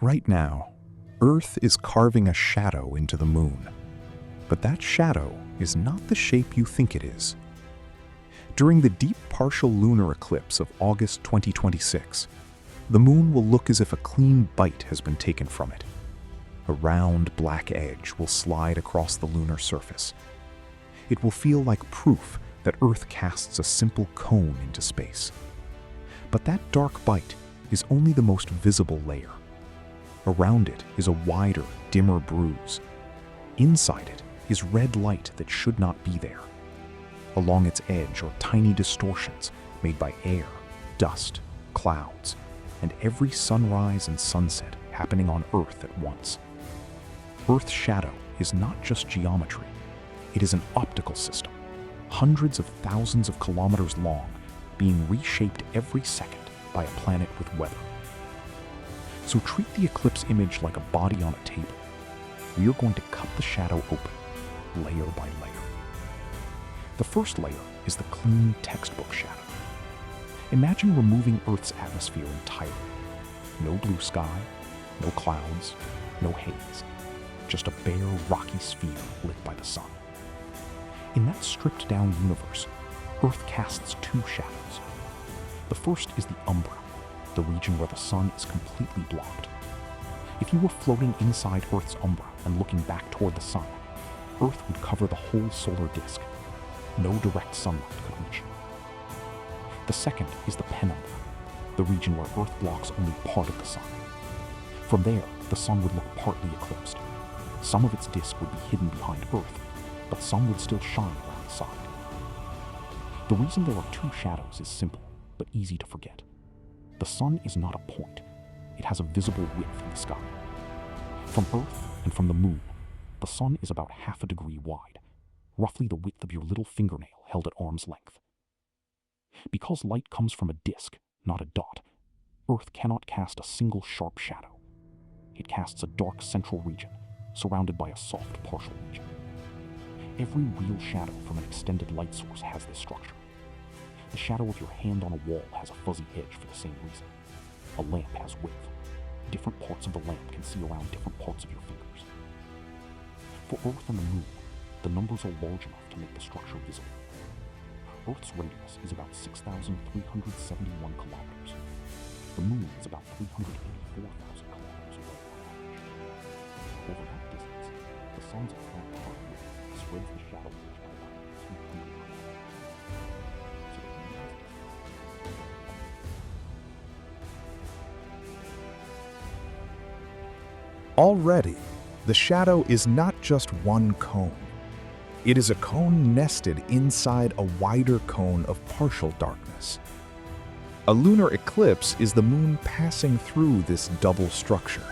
Right now, Earth is carving a shadow into the moon. But that shadow is not the shape you think it is. During the deep partial lunar eclipse of August 2026, the moon will look as if a clean bite has been taken from it. A round black edge will slide across the lunar surface. It will feel like proof that Earth casts a simple cone into space. But that dark bite is only the most visible layer. Around it is a wider, dimmer bruise. Inside it is red light that should not be there. Along its edge are tiny distortions made by air, dust, clouds, and every sunrise and sunset happening on Earth at once. Earth's shadow is not just geometry. It is an optical system, hundreds of thousands of kilometers long, being reshaped every second by a planet with weather. So treat the eclipse image like a body on a table. We are going to cut the shadow open, layer by layer. The first layer is the clean textbook shadow. Imagine removing Earth's atmosphere entirely. No blue sky, no clouds, no haze. Just a bare, rocky sphere lit by the sun. In that stripped-down universe, Earth casts two shadows. The first is the Umbra, the region where the sun is completely blocked. If you were floating inside Earth's Umbra and looking back toward the sun, Earth would cover the whole solar disk. No direct sunlight could reach it. The second is the Penumbra, the region where Earth blocks only part of the sun. From there, the sun would look partly eclipsed. Some of its disk would be hidden behind Earth, but some would still shine around the side. The reason there are two shadows is simple, but easy to forget. The sun is not a point. It has a visible width in the sky. From Earth and from the moon, the sun is about half a degree wide, roughly the width of your little fingernail held at arm's length. Because light comes from a disk, not a dot, Earth cannot cast a single sharp shadow. It casts a dark central region, surrounded by a soft partial region. Every real shadow from an extended light source has this structure. The shadow of your hand on a wall has a fuzzy edge for the same reason. A lamp has width. Different parts of the lamp can see around different parts of your fingers. For Earth and the moon, the numbers are large enough to make the structure visible. Earth's radius is about 6,371 kilometers. The moon is about 384,000 kilometers away on average. Over that distance, the sun's apparent hard width spreads the shadow edge by about 200 kilometers. So the moon's Already, the shadow is not just one cone. It is a cone nested inside a wider cone of partial darkness. A lunar eclipse is the moon passing through this double structure.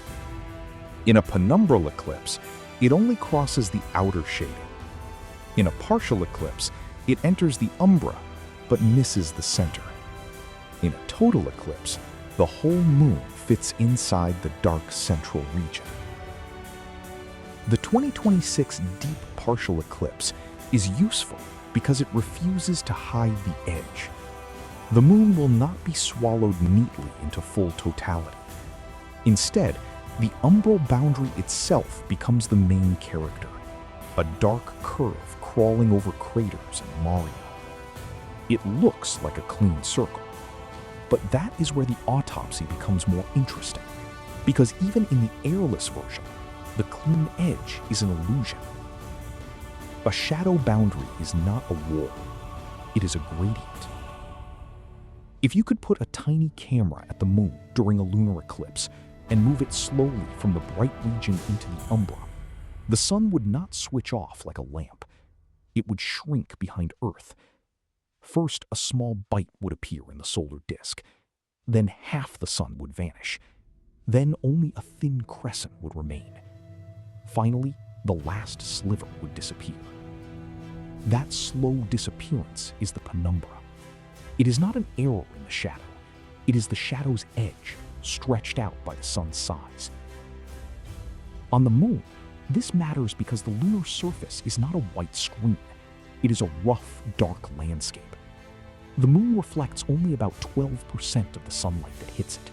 In a penumbral eclipse, it only crosses the outer shading. In a partial eclipse, it enters the umbra, but misses the center. In a total eclipse, the whole moon fits inside the dark central region. The 2026 deep partial eclipse is useful because it refuses to hide the edge. The moon will not be swallowed neatly into full totality. Instead, the umbral boundary itself becomes the main character, a dark curve crawling over craters and Mario. It looks like a clean circle, but that is where the autopsy becomes more interesting, because even in the airless version, the clean edge is an illusion. A shadow boundary is not a wall, it is a gradient. If you could put a tiny camera at the moon during a lunar eclipse and move it slowly from the bright region into the umbra, the sun would not switch off like a lamp. It would shrink behind Earth. First, a small bite would appear in the solar disk. Then half the sun would vanish. Then only a thin crescent would remain. Finally, the last sliver would disappear. That slow disappearance is the penumbra. It is not an error in the shadow. It is the shadow's edge, stretched out by the sun's size. On the moon, this matters because the lunar surface is not a white screen. It is a rough, dark landscape. The moon reflects only about 12% of the sunlight that hits it.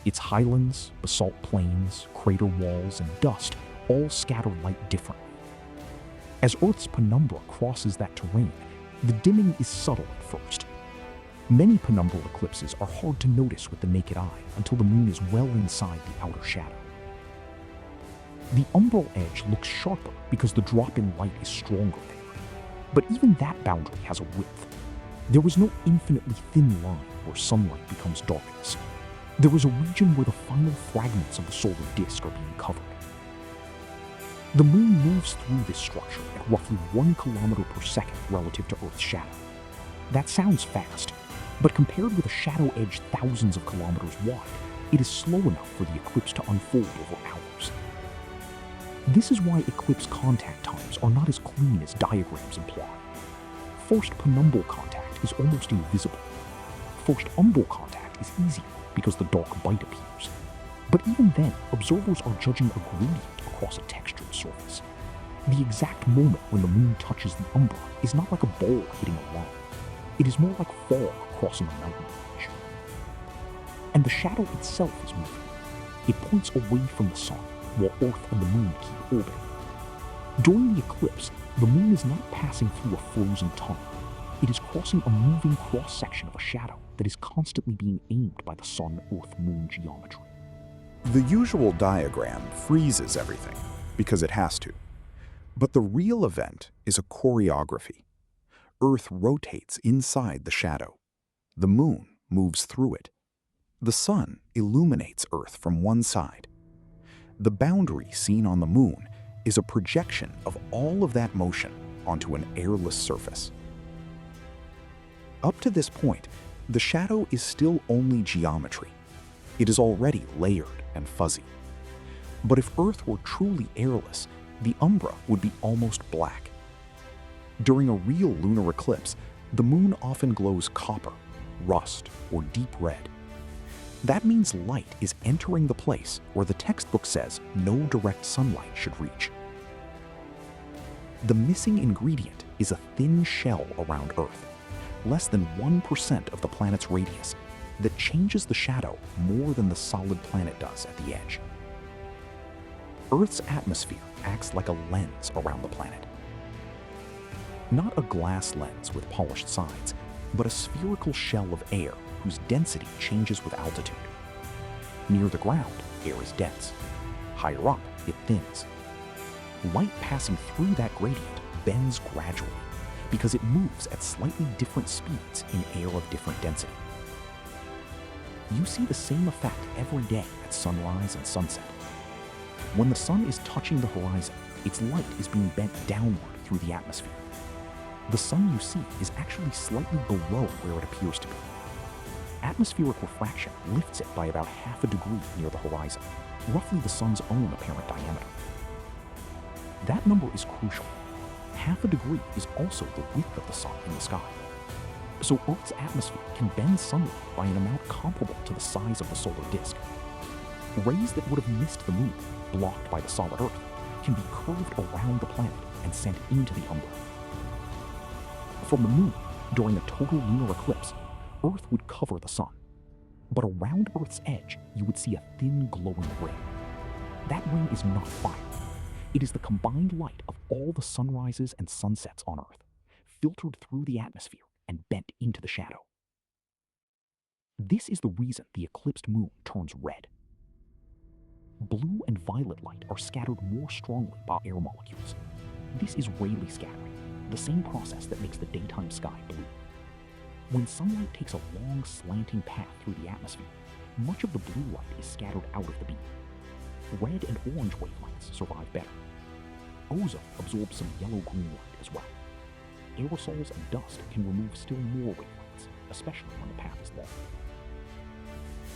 Its highlands, basalt plains, crater walls, and dust all scatter light differently. As Earth's penumbra crosses that terrain, the dimming is subtle at first. Many penumbral eclipses are hard to notice with the naked eye until the moon is well inside the outer shadow. The umbral edge looks sharper because the drop in light is stronger there. But even that boundary has a width. There is no infinitely thin line where sunlight becomes darkness. There is a region where the final fragments of the solar disk are being covered. The moon moves through this structure at roughly 1 kilometer per second relative to Earth's shadow. That sounds fast, but compared with a shadow edge thousands of kilometers wide, it is slow enough for the eclipse to unfold over hours. This is why eclipse contact times are not as clean as diagrams imply. Forced penumbral contact is almost invisible. Forced umbral contact is easier because the dark bite appears. But even then, observers are judging a gradient across a textured surface. The exact moment when the moon touches the umbra is not like a ball hitting a line. It is more like fog crossing a mountain range. And the shadow itself is moving. It points away from the sun, while Earth and the moon keep orbiting. During the eclipse, the moon is not passing through a frozen tunnel. It is crossing a moving cross-section of a shadow that is constantly being aimed by the Sun-Earth-Moon geometry. The usual diagram freezes everything, because it has to. But the real event is a choreography. Earth rotates inside the shadow. The moon moves through it. The sun illuminates Earth from one side. The boundary seen on the moon is a projection of all of that motion onto an airless surface. Up to this point, the shadow is still only geometry. It is already layered and fuzzy. But if Earth were truly airless, the umbra would be almost black. During a real lunar eclipse, the moon often glows copper, rust, or deep red. That means light is entering the place where the textbook says no direct sunlight should reach. The missing ingredient is a thin shell around Earth, less than 1% of the planet's radius, that changes the shadow more than the solid planet does at the edge. Earth's atmosphere acts like a lens around the planet. Not a glass lens with polished sides, but a spherical shell of air whose density changes with altitude. Near the ground, air is dense. Higher up, it thins. Light passing through that gradient bends gradually because it moves at slightly different speeds in air of different density. You see the same effect every day at sunrise and sunset. When the sun is touching the horizon, its light is being bent downward through the atmosphere. The sun you see is actually slightly below where it appears to be. Atmospheric refraction lifts it by about half a degree near the horizon, roughly the sun's own apparent diameter. That number is crucial. Half a degree is also the width of the sun in the sky. So Earth's atmosphere can bend sunlight by an amount comparable to the size of the solar disk. Rays that would have missed the moon, blocked by the solid Earth, can be curved around the planet and sent into the umbra. From the moon, during a total lunar eclipse, Earth would cover the sun. But around Earth's edge, you would see a thin glowing ring. That ring is not fire. It is the combined light of all the sunrises and sunsets on Earth, filtered through the atmosphere and bent into the shadow. This is the reason the eclipsed moon turns red. Blue and violet light are scattered more strongly by air molecules. This is Rayleigh scattering, the same process that makes the daytime sky blue. When sunlight takes a long, slanting path through the atmosphere, much of the blue light is scattered out of the beam. Red and orange wavelengths survive better. Ozone absorbs some yellow-green light as well. Aerosols and dust can remove still more wavelengths, especially when the path is long.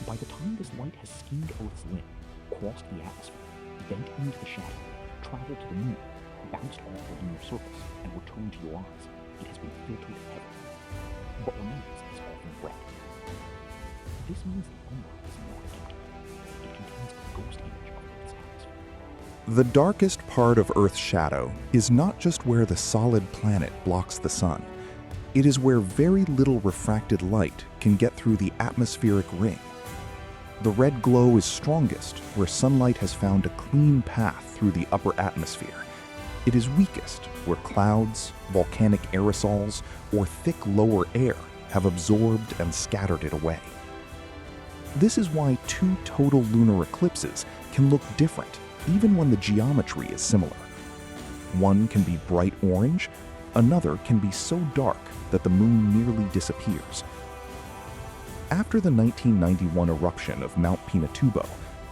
By the time this light has skimmed Earth's limb, crossed the atmosphere, bent into the shadow, traveled to the moon, bounced off the lunar surface, and returned to your eyes, it has been filtered heavily. What remains is often red. This means the umbra is not empty. It contains a ghost image of Earth's atmosphere. The darkest part of Earth's shadow is not just where the solid planet blocks the sun. It is where very little refracted light can get through the atmospheric ring. The red glow is strongest where sunlight has found a clean path through the upper atmosphere. It is weakest where clouds, volcanic aerosols, or thick lower air have absorbed and scattered it away. This is why two total lunar eclipses can look different even when the geometry is similar. One can be bright orange, another can be so dark that the moon nearly disappears. After the 1991 eruption of Mount Pinatubo,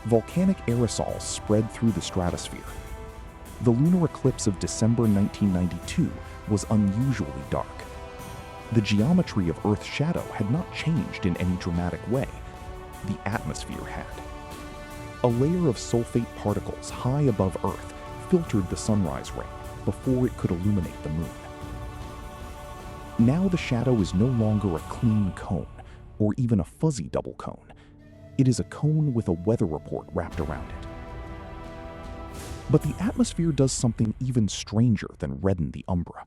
volcanic aerosols spread through the stratosphere. The lunar eclipse of December 1992 was unusually dark. The geometry of Earth's shadow had not changed in any dramatic way. The atmosphere had. A layer of sulfate particles high above Earth filtered the sunrise ray before it could illuminate the moon. Now the shadow is no longer a clean cone, or even a fuzzy double cone. It is a cone with a weather report wrapped around it. But the atmosphere does something even stranger than redden the Umbra.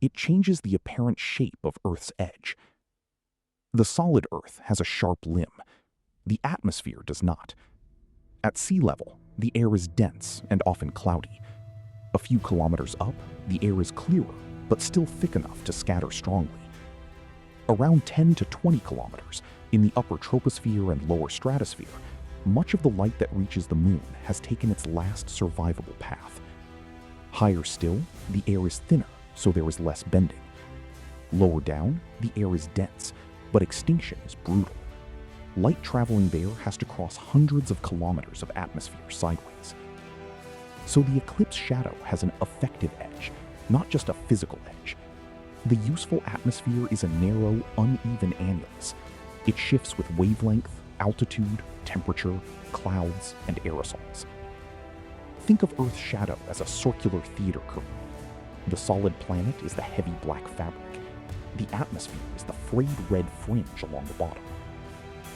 It changes the apparent shape of Earth's edge. The solid Earth has a sharp limb. The atmosphere does not. At sea level, the air is dense and often cloudy. A few kilometers up, the air is clearer, but still thick enough to scatter strongly. Around 10 to 20 kilometers, in the upper troposphere and lower stratosphere, much of the light that reaches the moon has taken its last survivable path. Higher still, the air is thinner, so there is less bending. Lower down, the air is dense, but extinction is brutal. Light traveling there has to cross hundreds of kilometers of atmosphere sideways. So the eclipse shadow has an effective edge, not just a physical edge. The useful atmosphere is a narrow, uneven annulus. It shifts with wavelength, altitude, temperature, clouds, and aerosols. Think of Earth's shadow as a circular theater curtain. The solid planet is the heavy black fabric. The atmosphere is the frayed red fringe along the bottom.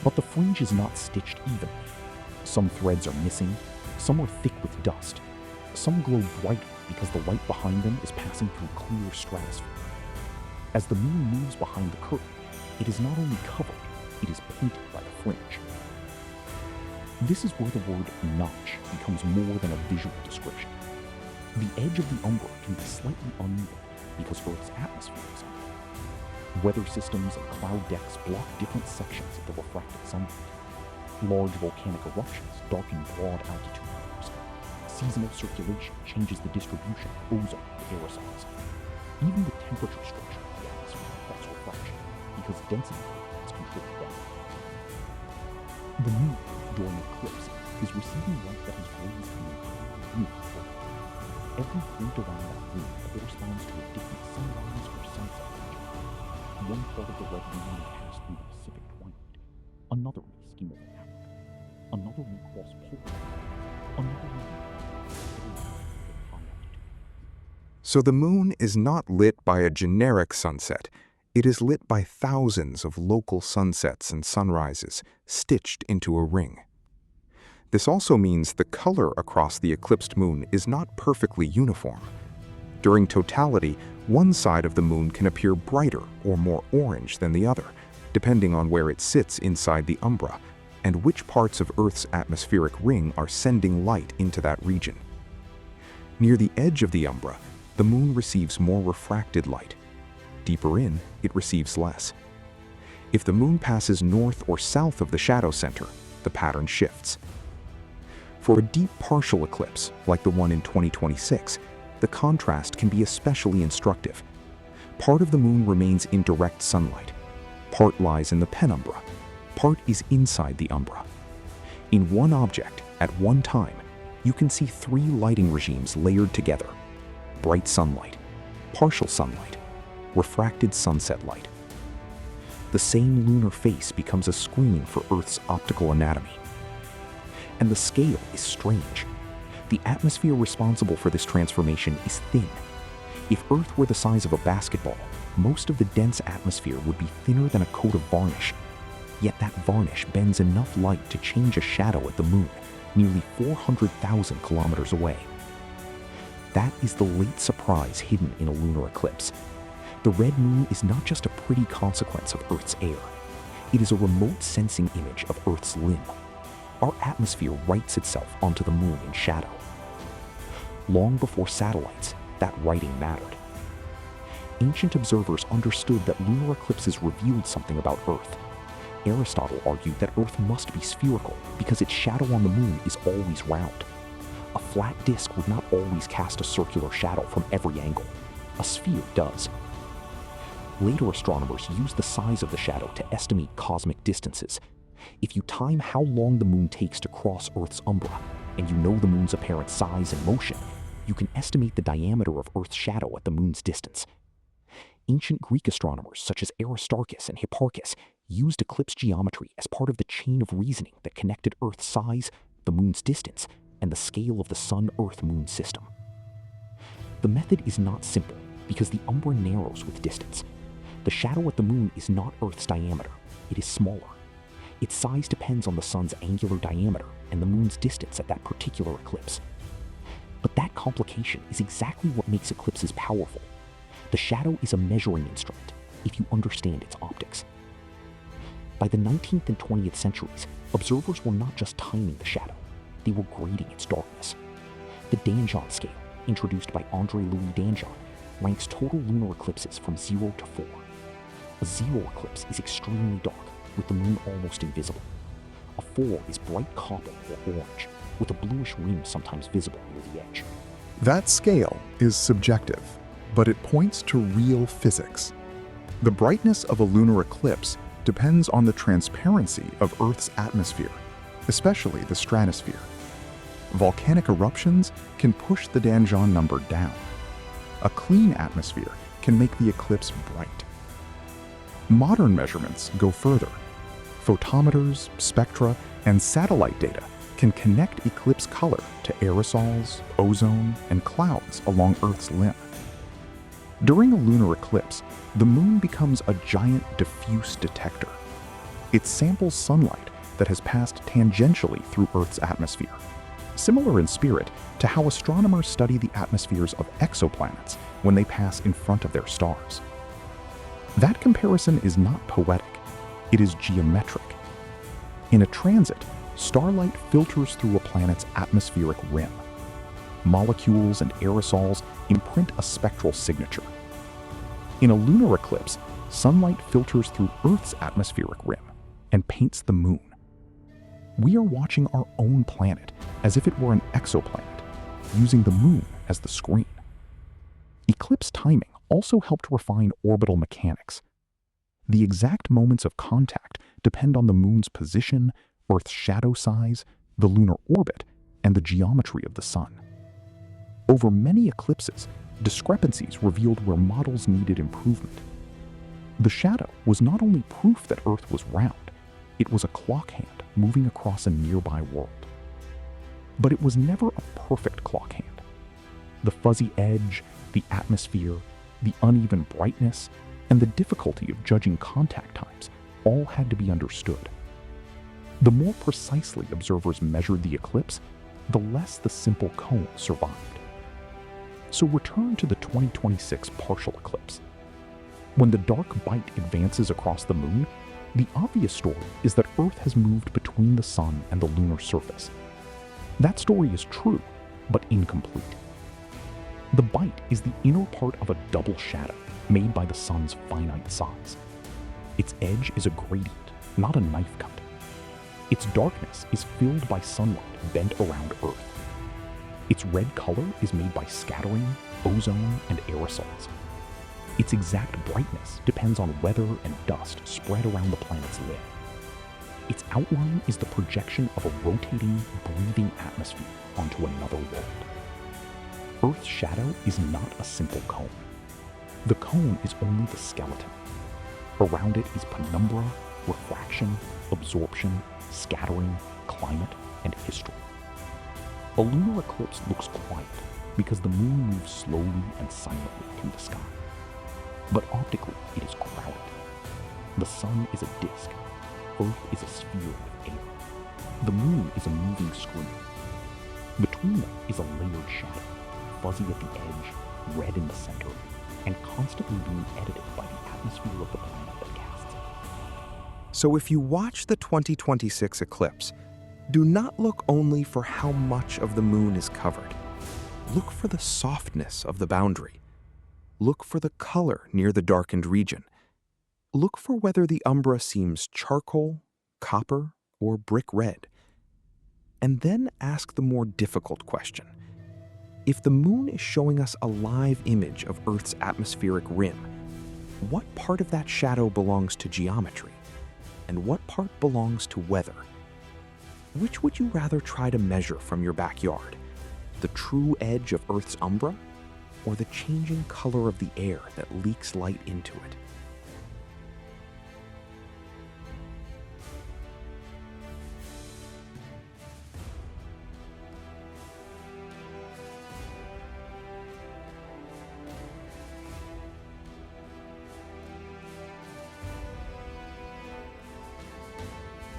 But the fringe is not stitched evenly. Some threads are missing, some are thick with dust. Some glow brighter because the light behind them is passing through clear stratosphere. As the moon moves behind the curtain, it is not only covered, it is painted by the fringe. This is where the word notch becomes more than a visual description. The edge of the Umbra can be slightly uneven because Earth's atmosphere is uneven. Weather systems and cloud decks block different sections of the refracted sunlight. Large volcanic eruptions darken broad altitude layers. Seasonal circulation changes the distribution of ozone and aerosols. Even the temperature structure of the atmosphere affects refraction because density gradients control weather. The moon, during eclipse, is receiving light that has raised the entire lunar orbit. Every point around that ring corresponds to a different sunrise or sunset region. One part of the red ring may pass through the Pacific twilight, another may skim over Africa, another may cross polar, another may be high altitude. So the moon is not lit by a generic sunset. It is lit by thousands of local sunsets and sunrises stitched into a ring. This also means the color across the eclipsed moon is not perfectly uniform. During totality, one side of the moon can appear brighter or more orange than the other, depending on where it sits inside the umbra and which parts of Earth's atmospheric ring are sending light into that region. Near the edge of the umbra, the moon receives more refracted light. Deeper in, it receives less. If the moon passes north or south of the shadow center, the pattern shifts. For a deep partial eclipse, like the one in 2026, the contrast can be especially instructive. Part of the moon remains in direct sunlight. Part lies in the penumbra. Part is inside the umbra. In one object, at one time, you can see three lighting regimes layered together: bright sunlight, partial sunlight, refracted sunset light. The same lunar face becomes a screen for Earth's optical anatomy. And the scale is strange. The atmosphere responsible for this transformation is thin. If Earth were the size of a basketball, most of the dense atmosphere would be thinner than a coat of varnish. Yet that varnish bends enough light to change a shadow at the moon, nearly 400,000 kilometers away. That is the late surprise hidden in a lunar eclipse. The red moon is not just a pretty consequence of Earth's air. It is a remote sensing image of Earth's limb, our atmosphere writes itself onto the moon in shadow. Long before satellites, that writing mattered. Ancient observers understood that lunar eclipses revealed something about Earth. Aristotle argued that Earth must be spherical because its shadow on the moon is always round. A flat disk would not always cast a circular shadow from every angle. A sphere does. Later astronomers used the size of the shadow to estimate cosmic distances. If you time how long the moon takes to cross Earth's umbra, and you know the moon's apparent size and motion, you can estimate the diameter of Earth's shadow at the moon's distance. Ancient Greek astronomers such as Aristarchus and Hipparchus used eclipse geometry as part of the chain of reasoning that connected Earth's size, the moon's distance, and the scale of the Sun-Earth-Moon system. The method is not simple because the umbra narrows with distance. The shadow at the moon is not Earth's diameter, it is smaller. Its size depends on the sun's angular diameter and the moon's distance at that particular eclipse. But that complication is exactly what makes eclipses powerful. The shadow is a measuring instrument if you understand its optics. By the 19th and 20th centuries, observers were not just timing the shadow, they were grading its darkness. The Danjon scale, introduced by André Louis Danjon, ranks total lunar eclipses from 0 to 4. A 0 eclipse is extremely dark, with the moon almost invisible. A 4 is bright copper or orange, with a bluish rim sometimes visible near the edge. That scale is subjective, but it points to real physics. The brightness of a lunar eclipse depends on the transparency of Earth's atmosphere, especially the stratosphere. Volcanic eruptions can push the Danjon number down. A clean atmosphere can make the eclipse bright. Modern measurements go further. Photometers, spectra, and satellite data can connect eclipse color to aerosols, ozone, and clouds along Earth's limb. During a lunar eclipse, the moon becomes a giant diffuse detector. It samples sunlight that has passed tangentially through Earth's atmosphere, similar in spirit to how astronomers study the atmospheres of exoplanets when they pass in front of their stars. That comparison is not poetic, it is geometric. In a transit, starlight filters through a planet's atmospheric rim. Molecules and aerosols imprint a spectral signature. In a lunar eclipse, sunlight filters through Earth's atmospheric rim and paints the moon. We are watching our own planet as if it were an exoplanet, using the moon as the screen. Eclipse timing also helped refine orbital mechanics. The exact moments of contact depend on the moon's position, Earth's shadow size, the lunar orbit, and the geometry of the sun. Over many eclipses, discrepancies revealed where models needed improvement. The shadow was not only proof that Earth was round, it was a clock hand moving across a nearby world. But it was never a perfect clock hand. The fuzzy edge, the atmosphere, the uneven brightness, and the difficulty of judging contact times all had to be understood. The more precisely observers measured the eclipse, the less the simple cone survived. So return to the 2026 partial eclipse. When the dark bite advances across the moon, the obvious story is that Earth has moved between the sun and the lunar surface. That story is true, but incomplete. The bite is the inner part of a double shadow made by the sun's finite size. Its edge is a gradient, not a knife cut. Its darkness is filled by sunlight bent around Earth. Its red color is made by scattering, ozone, and aerosols. Its exact brightness depends on weather and dust spread around the planet's limb. Its outline is the projection of a rotating, breathing atmosphere onto another world. Earth's shadow is not a simple cone. The cone is only the skeleton. Around it is penumbra, refraction, absorption, scattering, climate, and history. A lunar eclipse looks quiet because the moon moves slowly and silently through the sky. But optically, it is crowded. The sun is a disk. Earth is a sphere with air. The moon is a moving screen. Between them is a layered shadow, fuzzy at the edge, red in the center, and constantly being edited by the atmosphere of the planet that casts it. So if you watch the 2026 eclipse, Do not look only for how much of the moon is covered. Look for the softness of the boundary. Look for the color near the darkened region. Look for whether the umbra seems charcoal, copper, or brick red. And then ask the more difficult question. If the moon is showing us a live image of Earth's atmospheric rim, what part of that shadow belongs to geometry? And what part belongs to weather? Which would you rather try to measure from your backyard? The true edge of Earth's umbra, or the changing color of the air that leaks light into it?